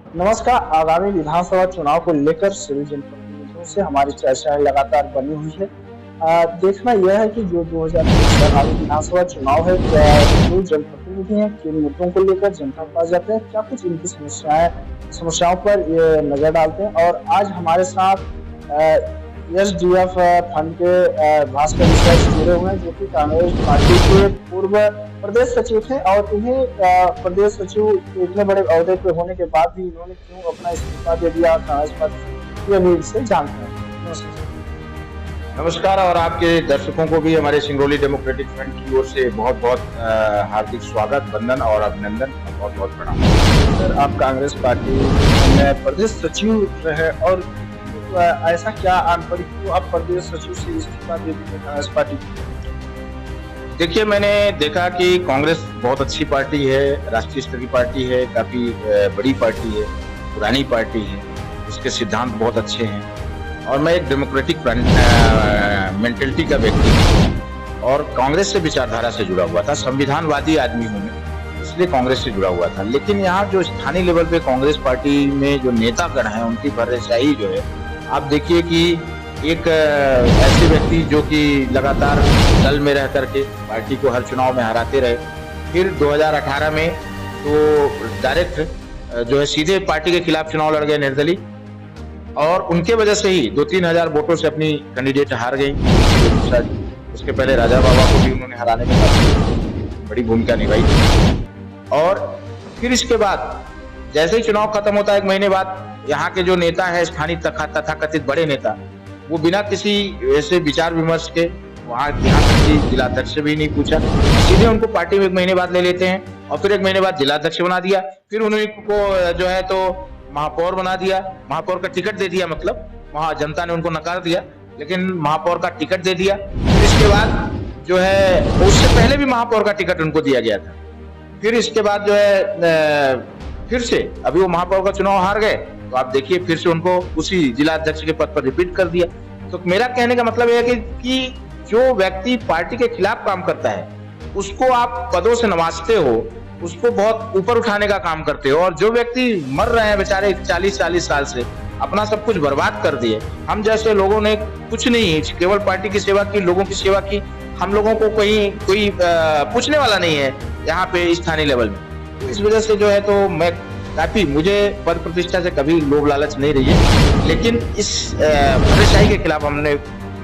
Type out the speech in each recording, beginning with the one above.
नमस्कार। आगामी विधानसभा चुनाव को लेकर सभी जनप्रतिनिधियों से हमारी चर्चाएं लगातार बनी हुई है। देखना यह है कि जो 2023 आगामी विधानसभा चुनाव है, जो जनप्रतिनिधि हैं किन मुद्दों को लेकर जनता के पास जाते हैं, क्या कुछ इनकी समस्याओं पर ये नजर डालते हैं। और आज हमारे साथ एसडीएफ फंड के भास्कर मिश्रा जी जुड़े हुए हैं, जो कि कांग्रेस पार्टी के पूर्व प्रदेश सचिव थे। और इन्हें प्रदेश सचिव इतने बड़े ओहदे पे होने के बाद भी इन्होंने क्यों अपना इस्तीफा दे दिया, कांग्रेस पार्टी, ये भी इनसे जानते हैं। नमस्कार। नमस्कार। और आपके दर्शकों को भी हमारे सिंगरौली डेमोक्रेटिक फ्रंट की ओर से बहुत बहुत हार्दिक स्वागत, वंदन और अभिनंदन, बहुत बहुत प्रणाम। सर, आप कांग्रेस पार्टी में प्रदेश सचिव रहे और ऐसा क्या आन पड़ी क्यों आप प्रदेश सचिव से इस्तीफा दे दिए कांग्रेस पार्टी को? देखिए, मैंने देखा कि कांग्रेस बहुत अच्छी पार्टी है, राष्ट्रीय स्तर की पार्टी है, काफी बड़ी पार्टी है, पुरानी पार्टी है, उसके सिद्धांत बहुत अच्छे हैं। और मैं एक डेमोक्रेटिक मेंटलिटी का व्यक्ति हूँ और कांग्रेस से विचारधारा से जुड़ा हुआ था, संविधानवादी आदमी हूँ मैं, इसलिए कांग्रेस से जुड़ा हुआ था। लेकिन यहाँ जो स्थानीय लेवल पे कांग्रेस पार्टी में जो नेतागण हैं, उनकी भर्रेशाही जो है, आप देखिए कि एक ऐसे व्यक्ति जो कि लगातार दल में रह करके पार्टी को हर चुनाव में हराते रहे, फिर 2018 में तो डायरेक्ट जो है सीधे पार्टी के खिलाफ चुनाव लड़ गए निर्दलीय, और उनके वजह से ही 2-3 हजार वोटों से अपनी कैंडिडेट हार गई। उसके पहले राजा बाबा को भी उन्होंने हराने में बड़ी भूमिका निभाई। और फिर इसके बाद जैसे ही चुनाव खत्म होता है, 1 महीने बाद यहाँ के जो नेता है, स्थानीय तथाकथित बड़े नेता, वो बिना किसी ऐसे विचार विमर्श के वहाँ यहाँ तक कि जिलाध्यक्ष से भी नहीं पूछा, सीधे उनको पार्टी में 1 महीने बाद ले लेते हैं। और फिर 1 महीने बाद जिलाध्यक्ष बना दिया, फिर उनको जो है तो महापौर बना दिया, महापौर का टिकट दे दिया, मतलब वहाँ जनता ने उनको नकार दिया, लेकिन महापौर का टिकट दे दिया। फिर इसके बाद जो है, उससे पहले भी महापौर का टिकट उनको दिया गया था। फिर इसके बाद जो है फिर से अभी वो महापौर का चुनाव हार गए, तो आप देखिए फिर से उनको उसी जिलाध्यक्ष के पद पर रिपीट कर दिया। तो मेरा कहने का मतलब है कि जो व्यक्ति पार्टी के खिलाफ काम करता है, उसको आप पदों से नवाजते हो, उसको बहुत ऊपर उठाने का काम करते हो। और जो व्यक्ति मर रहे हैं बेचारे 40-40 साल से, अपना सब कुछ बर्बाद कर दिए, हम जैसे लोगों ने कुछ नहीं, केवल पार्टी की सेवा की, लोगों की सेवा की, हम लोगों को कोई पूछने वाला नहीं है यहाँ पे स्थानीय लेवल में। तो इस वजह से जो है तो मैं काफी, मुझे पद प्रतिष्ठा से कभी लोभ लालच नहीं रही है, लेकिन इस भ्रष्टाचारी के खिलाफ हमने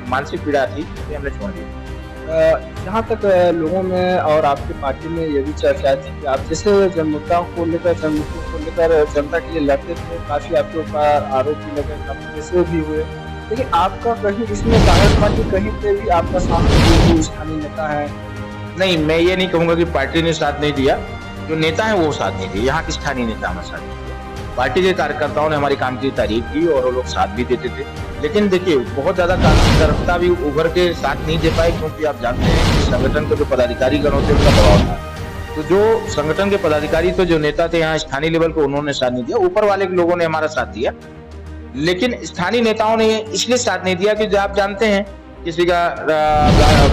मानसिक पीड़ा थी, हमने छोड़ दिया। जहाँ तक लोगों में और आपकी पार्टी में ये भी चर्चा थी कि आप जैसे जनमुद्दाओं को लेकर जनता के लिए लड़ते थे, काफी आपके ऊपर आरोप भी लगे, काफी केसें भी हुए, लेकिन आपका कहीं इसमें कांग्रेस पार्टी कहीं पे भी आपका साथ नहीं दिया, स्थानीय नेता है? नहीं, मैं ये नहीं कहूंगा कि पार्टी ने साथ नहीं दिया, जो नेता है वो साथ नहीं दिए, यहाँ के स्थानीय नेता हमारे साथ नहीं दिए। पार्टी के कार्यकर्ताओं ने हमारी काम की तारीफ की और वो लोग साथ भी देते थे। लेकिन देखिए, बहुत ज्यादा कार्यकर्ता भी उभर के साथ नहीं दे पाए, क्योंकि आप जानते हैं कि संगठन के जो पदाधिकारी गण होते हैं, उनका दबाव था। तो जो संगठन के पदाधिकारी, तो जो नेता थे यहाँ स्थानीय लेवल को, उन्होंने साथ नहीं दिया। ऊपर वाले लोगों ने हमारा साथ दिया, लेकिन स्थानीय नेताओं ने इसलिए साथ नहीं दिया कि जो आप जानते हैं, किसी का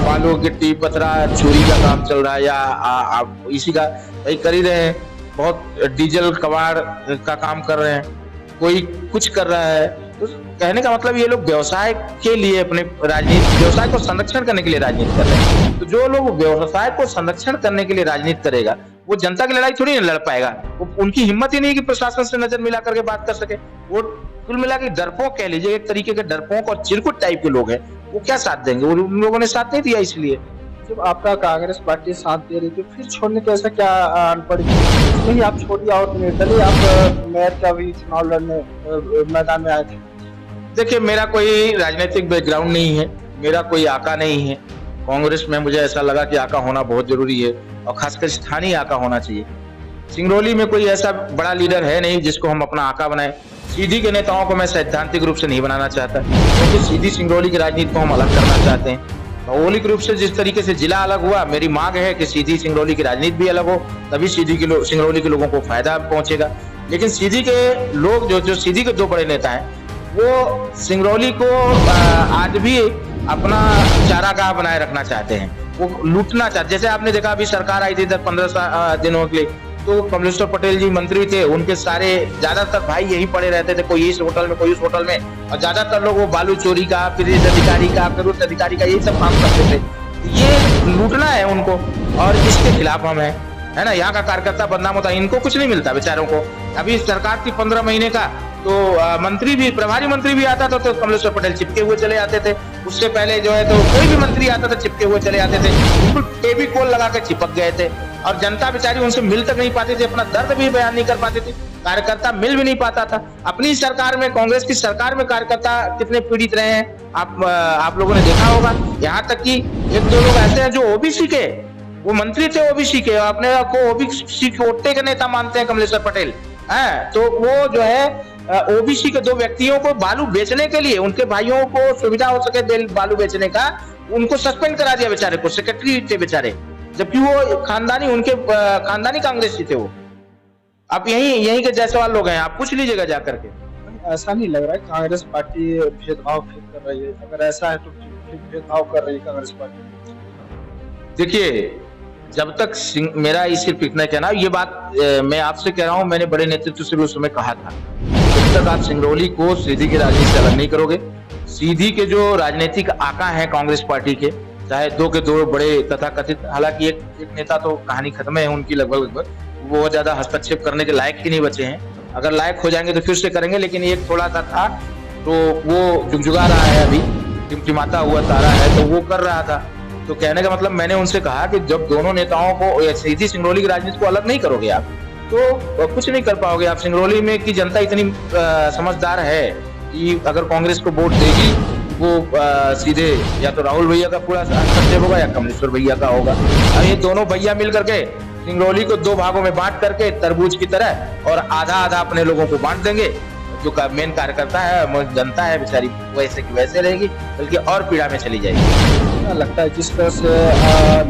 बालू गिट्टी पथरा चोरी का काम चल रहा है, या इसी का भाई कर ही रहे हैं, बहुत डीजल कबाड़ का काम कर रहे हैं, कोई कुछ कर रहा है। तो कहने का मतलब ये लोग व्यवसाय के लिए, अपने राजनीति व्यवसाय को संरक्षण करने के लिए राजनीति कर रहे हैं। तो जो लोग व्यवसाय को संरक्षण करने के लिए राजनीति करेगा, वो जनता की लड़ाई थोड़ी ना लड़ पाएगा। वो उनकी हिम्मत ही नहीं कि प्रशासन से नजर मिला करके बात कर सके। वो कुल मिला के डरपोक कह लीजिए, एक तरीके के डरपोक और चिरकुट टाइप के लोग हैं, वो क्या साथ देंगे? उन लोगों ने साथ नहीं दिया। इसलिए जब आपका कांग्रेस पार्टी साथ दे रही थी, फिर छोड़ने के ऐसा क्या आन पड़ी? इसमें ही आप छोड़ दिया और निर्दलीय आप मेयर का भी चुनाव लड़ने मैदान में आए थे। देखिए, मेरा कोई राजनीतिक बैकग्राउंड नहीं है, मेरा कोई आका नहीं है। कांग्रेस में मुझे ऐसा लगा कि आका होना बहुत जरूरी है, और खासकर स्थानीय आका होना चाहिए। सिंगरौली में कोई ऐसा बड़ा लीडर है नहीं जिसको हम अपना आका बनाए। सीधी के नेताओं को मैं सैद्धांतिक रूप से नहीं बनाना चाहता, क्योंकि सीधी सिंगरौली की राजनीति को हम अलग करना चाहते हैं। भौगोलिक रूप से जिस तरीके से जिला अलग हुआ, मेरी मांग है कि सीधी सिंगरौली की राजनीति भी अलग हो, तभी सिंगरौली के लोगों को फायदा पहुंचेगा। लेकिन सीधी के लोग, जो सीधी के 2 बड़े नेता हैं, वो सिंगरौली को आज भी अपना चारागाह बनाए रखना चाहते हैं, वो लूटना चाहते। जैसे आपने देखा, अभी सरकार आई थी 15 दिनों के लिए, तो कमलेश्वर पटेल जी मंत्री थे, उनके सारे ज्यादातर भाई यही पड़े रहते थे, कोई इस होटल में, कोई उस होटल में, और ज्यादातर लोग वो बालू चोरी का, फिर इस अधिकारी का, फिर उस अधिकारी का, यही सब काम करते थे। ये लूटना है उनको, और इसके खिलाफ हम हैं, है ना। यहाँ का कार्यकर्ता बदनाम होता है, इनको कुछ नहीं मिलता बेचारों को। अभी सरकार थी 15 महीने का, तो मंत्री भी, प्रभारी मंत्री भी आता था तो कमलेश्वर पटेल चिपके हुए चले आते थे। उससे पहले जो है तो कोई भी मंत्री आता था चिपके हुए चले आते थे, बिल्कुल फेविकोल लगा के चिपक गए थे। और जनता बेचारी उनसे मिल तक नहीं पाती थी, अपना दर्द भी बयान नहीं कर पाते थे, कार्यकर्ता मिल भी नहीं पाता था। अपनी सरकार में, कांग्रेस की सरकार में कार्यकर्ता कितने पीड़ित रहे हैं आप लोगों ने देखा होगा। यहाँ तक कि एक दो लोग ऐसे हैं जो ओबीसी के, वो मंत्री थे ओबीसी के, अपने को ओबीसी कोटे के नेता मानते हैं कमलेश्वर पटेल है। तो वो जो है ओबीसी के दो व्यक्तियों को बालू बेचने के लिए, उनके भाइयों को सुविधा हो सके बालू बेचने का, उनको सस्पेंड करा दिया बेचारे को, सेक्रेटरी थे बेचारे, जबकि वो खानदानी, उनके खानदानी कांग्रेसी थे वो। आप यही के जायसवाल लोग हैं, आप पूछ लीजिएगा जाकर के। ऐसा नहीं लग रहा है कांग्रेस पार्टी भेदभाव कर रही है? अगर ऐसा है तो भेदभाव कर रही है कांग्रेस पार्टी? देखिए, जब तक मेरा सिर्फ इतना कहना, ये बात मैं आपसे कह रहा हूँ, मैंने बड़े नेतृत्व से भी उस समय कहा था, जब तक आप सिंगरौली को सीधी की राजनीति से अलग नहीं करोगे, सीधी के जो राजनीतिक आका हैं कांग्रेस पार्टी के, चाहे दो के दो बड़े तथाकथित, हालांकि एक नेता तो कहानी खत्म है उनकी लगभग, वो ज्यादा हस्तक्षेप करने के लायक ही नहीं बचे हैं। अगर लायक हो जाएंगे तो फिर से करेंगे, लेकिन एक थोड़ा सा था तो वो जुगजुगा रहा है, अभी टिमटिमाता हुआ तारा है, तो वो कर रहा था। तो कहने का मतलब, मैंने उनसे कहा कि जब दोनों नेताओं को, सीधी सिंगरौली की राजनीति को अलग नहीं करोगे आप, तो कुछ नहीं कर पाओगे आप। सिंगरौली में की जनता इतनी समझदार है कि अगर कांग्रेस को वोट देगी, वो सीधे या तो राहुल भैया का पूरा हस्तक्षेप होगा या कमलेश्वर भैया का होगा। अब ये दोनों भैया मिल करके सिंगरौली को दो भागों में बांट करके, तरबूज की तरह, और आधा आधा अपने लोगों को बांट देंगे। जो मेन कार्यकर्ता है, जनता है बेचारी, वैसे की वैसे रहेगी, बल्कि और पीड़ा में चली जाएगी। लगता है जिस तरह से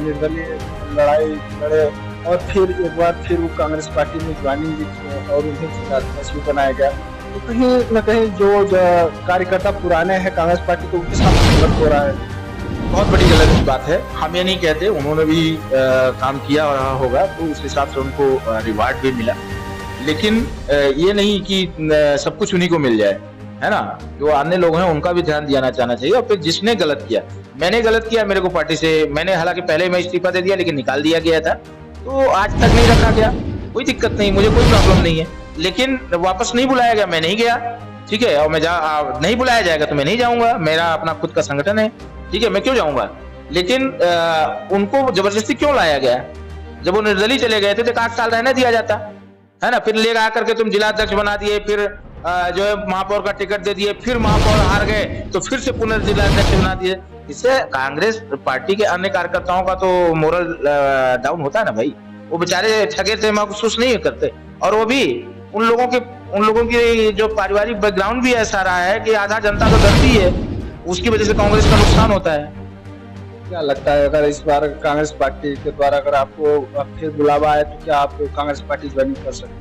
निर्दलीय लड़ाई लड़े और फिर एक बार फिर वो कांग्रेस पार्टी में ज्वाइनिंग भी की और उन्हें जिलाध्यक्ष भी बनाया गया, तो कहीं न कहीं जो कार्यकर्ता पुराने हैं कांग्रेस पार्टी को, उनके साथ गलत हो रहा है। बहुत बड़ी गलत बात है, हम ये नहीं कहते, उन्होंने भी काम किया और रहा होगा, तो उस हिसाब से उनको रिवार्ड भी मिला, लेकिन ये नहीं कि सब कुछ उन्हीं को मिल जाए, है ना। जो अन्य लोग हैं उनका भी ध्यान दिया जाना चाहिए। और फिर जिसने गलत किया, मैंने गलत किया, मेरे को पार्टी से, मैंने हालांकि पहले मैं इस्तीफा दे दिया, लेकिन निकाल दिया गया था, तो आज तक नहीं रखा गया, कोई दिक्कत नहीं, मुझे कोई प्रॉब्लम नहीं है। लेकिन वापस नहीं बुलाया गया, मैं नहीं गया, ठीक है। और मैं नहीं बुलाया जाएगा तो मैं नहीं जाऊंगा, मेरा अपना खुद का संगठन है, ठीक है, मैं क्यों जाऊंगा। लेकिन उनको जबरदस्ती क्यों लाया गया? जब वो निर्दलीय चले गए थे तो 8 साल रहने दिया जाता, है ना। फिर ले आकर के तुम जिलाध्यक्ष बना दिए, फिर जो है महापौर का टिकट दे दिए, फिर महापौर हार गए तो फिर से पुनर्जिलाध्यक्ष बना दिए। इससे कांग्रेस पार्टी के अन्य कार्यकर्ताओं का तो मोरल डाउन होता है ना भाई। वो बेचारे ठगे थे, महसूस नहीं करते। और वो भी उन लोगों की जो पारिवारिक बैकग्राउंड भी ऐसा रहा है कि आधा जनता तो डरती है, उसकी वजह से कांग्रेस का नुकसान होता है। क्या लगता है, अगर इस बार कांग्रेस पार्टी के द्वारा अगर आपको फिर बुलावा आए तो क्या आप कांग्रेस पार्टी ज्वाइन कर सकते हैं?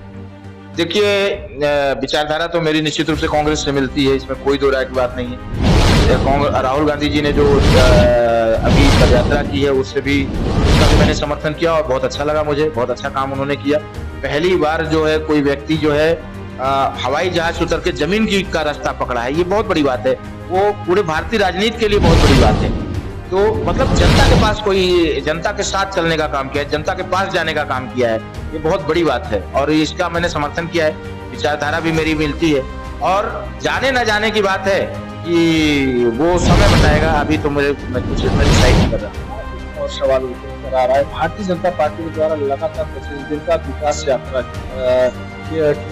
देखिए, विचारधारा तो मेरी निश्चित रूप से कांग्रेस से मिलती है, इसमें कोई दो राय की बात नहीं है। राहुल गांधी जी ने जो अभी पदयात्रा की है, उससे भी मैंने समर्थन किया और बहुत अच्छा लगा मुझे, बहुत अच्छा काम उन्होंने किया। पहली बार जो है कोई व्यक्ति जो है हवाई जहाज से उतर के जमीन का रास्ता पकड़ा है, ये बहुत बड़ी बात है। वो पूरे भारतीय राजनीति के लिए बहुत बड़ी बात है। तो मतलब जनता के पास जनता के साथ चलने का काम किया है, जनता के पास जाने का काम किया है, ये बहुत बड़ी बात है और इसका मैंने समर्थन किया है। विचारधारा भी मेरी मिलती है और जाने न जाने की बात है कि वो समय बताएगा, अभी तो मैं कुछ डिसाइड नहीं कर रहा। और सवाल उठकर आ रहा है, भारतीय जनता पार्टी के द्वारा लगातार 25 दिन का विकास यात्रा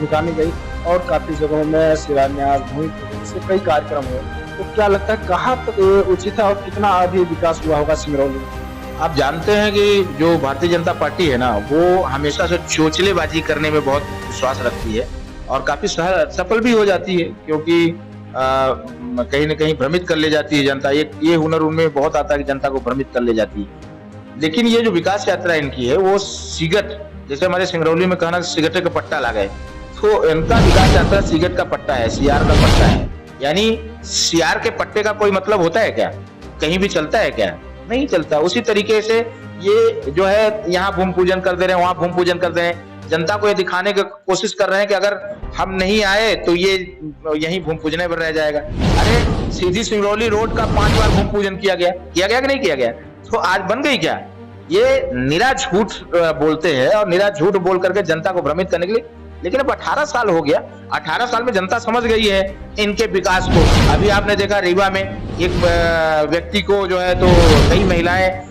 निकाली गई और काफी जगहों में शिलान्यास, भूमि पूजन से कई कार्यक्रम हुए, तो क्या लगता है कहाँ तक उचित है और कितना अभी विकास हुआ होगा सिंगरौली? आप जानते हैं कि जो भारतीय जनता पार्टी है ना, वो हमेशा से चोचलेबाजी करने में बहुत विश्वास रखती है और काफी सफल भी हो जाती है, क्योंकि कहीं न कहीं भ्रमित कर ले जाती है जनता। ये हुनर उनमें बहुत आता है कि जनता को भ्रमित कर ले जाती है। लेकिन ये जो विकास यात्रा इनकी है, वो सिगट, जैसे हमारे सिंगरौली में कहना सिगटे का पट्टा लगा है, तो इनका विकास यात्रा सिगट का पट्टा है, सीआर का पट्टा है। यानी सीआर के पट्टे का कोई मतलब होता है क्या? कहीं भी चलता है क्या? नहीं चलता। उसी तरीके से ये जो है, यहाँ भूमि पूजन कर दे रहे हैं, वहां भूमि पूजन कर दे रहे हैं। जनता को ये दिखाने की कोशिश कर रहे हैं कि अगर हम नहीं आए तो ये यहीं भूमि पूजने पर रह जाएगा। अरे सीधी सिंगरौली रोड का 5 बार भूमि पूजन किया गया कि नहीं किया गया? तो आज बन गई क्या? ये निरा झूठ बोलते हैं और निरा झूठ बोल करके जनता को भ्रमित करने के लिए। लेकिन अब 18 साल हो गया, 18 साल में जनता समझ गई है इनके विकास को। अभी आपने देखा रीवा में एक व्यक्ति को जो है तो कई महिलाएं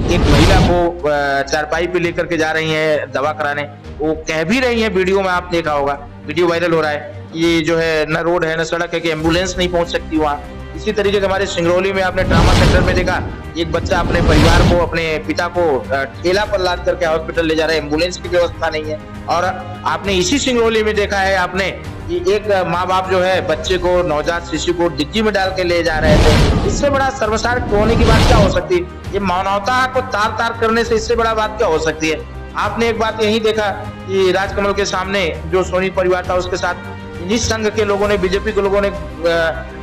एक महिला को चारपाई पे लेकर के जा रही हैं दवा कराने। वो कह भी रही हैं, वीडियो में आप देखा होगा, वीडियो वायरल हो रहा है, ये जो है न रोड है न सड़क है कि एम्बुलेंस नहीं पहुंच सकती वहाँ। इसी तरीके से हमारे सिंगरौली में आपने ट्रामा सेंटर में देखा, एक बच्चा अपने परिवार को, अपने पिता को ठेला पर लाद करके हॉस्पिटल ले जा रहा है, एम्बुलेंस की व्यवस्था नहीं है। और आपने इसी सिंगरौली में देखा है आपने कि एक माँ बाप जो है बच्चे को, नवजात शिशु को डिग्गी में डाल के ले जा रहे थे। इससे बड़ा सर्वसार होने की बात क्या हो सकती है? ये मानवता को तार तार करने से इससे बड़ा बात क्या हो सकती है? आपने एक बात यही देखा कि राजकमल के सामने जो सोनी परिवार था उसके साथ इन्हीं संघ के लोगों ने, बीजेपी के लोगों ने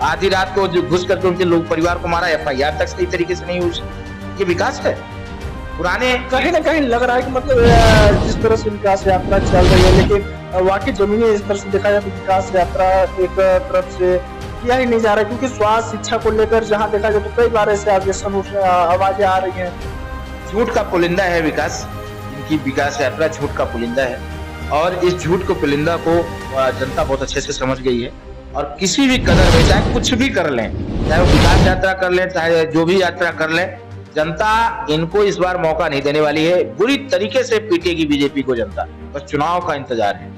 आधी रात को घुस करके उनके लोग परिवार को मारा। FIR तक सही तरीके से नहीं हुई। ये विकास है? पुराने कहीं ना कहीं लग रहा है कि मतलब जिस तरह से विकास यात्रा चल रही है, लेकिन वाकई जमीनी इस तरह से देखा जाए तो विकास यात्रा एक तरफ से किया ही नहीं जा रहा है, क्योंकि स्वास्थ्य शिक्षा को लेकर जहाँ देखा जाए तो कई बार ऐसे आवाजें आ रही हैं। झूठ का पुलिंदा है विकास, इनकी विकास यात्रा झूठ का पुलिंदा है और इस झूठ को पुलिंदा को जनता बहुत अच्छे से समझ गई है। और किसी भी कदर में चाहे कुछ भी कर लें, चाहे वो विकास यात्रा कर लें, चाहे जो भी यात्रा कर लें, जनता इनको इस बार मौका नहीं देने वाली है। बुरी तरीके से पीटेगी बीजेपी को जनता। बस चुनाव का इंतजार है।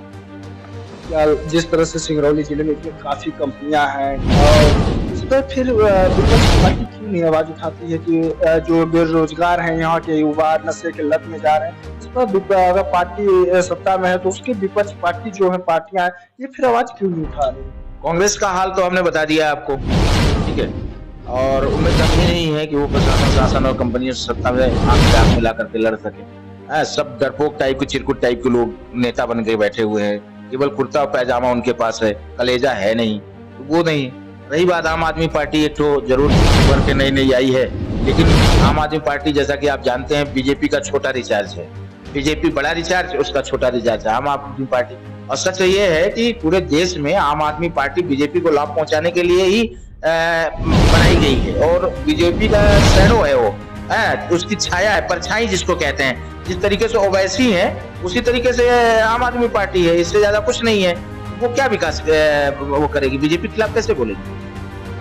जिस तरह से सिंगरौली जिले में काफी कंपनियां हैं और इस पर फिर विपक्ष पार्टी क्यों नहीं आवाज उठाती है कि जो बेरोजगार हैं यहाँ के युवा नशे के लत में जा रहे हैं, इस पर अगर पार्टी सत्ता में है तो उसकी विपक्ष पार्टी जो है पार्टियां ये फिर आवाज क्यों नहीं उठा रही? कांग्रेस का हाल तो हमने बता दिया आपको, ठीक है। और उनमें कमी नहीं है कि वो प्रशासन, शासन और कंपनियों से सत्ता में आंख से आंख मिला करके लड़ सके। सब डरपोक टाइप के, चिरकुट टाइप के लोग नेता बन के बैठे हुए हैं। केवल कुर्ता और पैजामा उनके पास है, कलेजा है नहीं, तो वो नहीं। रही बात आम आदमी पार्टी, एक तो जरूर उभर के नई आई है, लेकिन आम आदमी पार्टी जैसा कि आप जानते हैं बीजेपी का छोटा रिचार्ज है। बीजेपी बड़ा रिचार्ज, उसका छोटा रिचार्ज है आम आदमी पार्टी। और सच ये है कि पूरे देश में आम आदमी पार्टी बीजेपी को लाभ पहुंचाने के लिए ही बनाई गई है। और बीजेपी का शैडो है वो, उसकी छाया है, परछाई जिसको कहते हैं। जिस तरीके से ओवैसी है उसी तरीके से आम आदमी पार्टी है, इससे ज्यादा कुछ नहीं है। वो क्या विकास वो करेगी? बीजेपी के खिलाफ कैसे बोलेगी?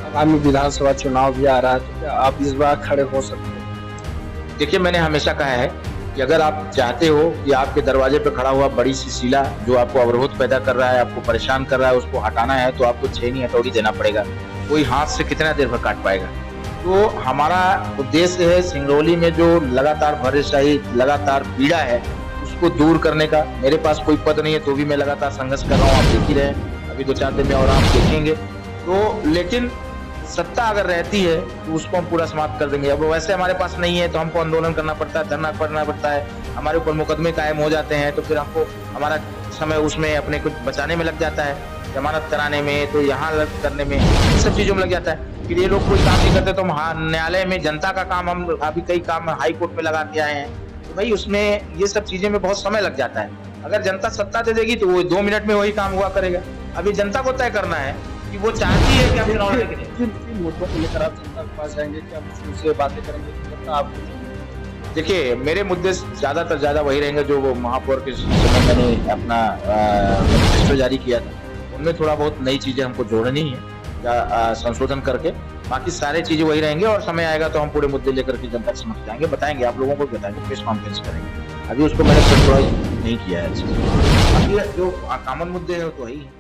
आगामी विधानसभा चुनाव भी आ रहा है, तो क्या आप इस बार खड़े हो सकते हैं? देखिए, मैंने हमेशा कहा है कि अगर आप चाहते हो कि आपके दरवाजे पे खड़ा हुआ बड़ी सी शिला जो आपको अवरोध पैदा कर रहा है, आपको परेशान कर रहा है, उसको हटाना है तो आपको छेनी हथौड़ी देना पड़ेगा। कोई हाथ से कितना देर भर काट पाएगा? तो हमारा उद्देश्य है सिंगरौली में जो लगातार भरेशाही, लगातार पीड़ा है, उसको दूर करने का। मेरे पास कोई पद नहीं है तो भी मैं लगातार संघर्ष कर रहा हूँ, आप देख ही रहे हैं। अभी 2-4 दिन में और आप देखेंगे तो। लेकिन सत्ता अगर रहती है तो उसको हम पूरा समाप्त कर देंगे। अब वैसे हमारे पास नहीं है तो हमको आंदोलन करना पड़ता है, धरना करना पड़ता है, हमारे ऊपर मुकदमे कायम हो जाते हैं, तो फिर हमको हमारा समय उसमें अपने कुछ बचाने में लग जाता है, जमानत कराने में, तो यहाँ करने में, इन सब चीजों में लग जाता है। फिर ये लोग कोई काम नहीं करते तो हम न्यायालय में जनता का काम, हम अभी कई काम हाई कोर्ट में लगा के आए हैं, तो भाई उसमें ये सब चीजें में बहुत समय लग जाता है। अगर जनता सत्ता दे देगी तो वो 2 मिनट में वही काम हुआ करेगा। अभी जनता को तय करना है कि वो चाहती है कि हम चुनाव लड़ें। किन मुद्दों को लेकर आप जनता के पास जाएंगे, क्या उनसे बातें करेंगे? आपको देखिए, मेरे मुद्दे ज्यादातर ज्यादा वही रहेंगे जो वो महापौर के समय मैंने अपना मैनिफेस्टो जारी किया था। उनमें थोड़ा बहुत नई चीजें हमको जोड़नी है या संशोधन करके, बाकी सारे चीजें वही रहेंगे। और समय आएगा तो हम पूरे मुद्दे लेकर के जनता के समक्ष जाएंगे, बताएंगे, आप लोगों को भी बताएंगे, प्रेस कॉन्फ्रेंस करेंगे। अभी उसको मैंने सेंट्रलाइज नहीं किया है। बाकी जो कॉमन मुद्दे हैं तो वही है।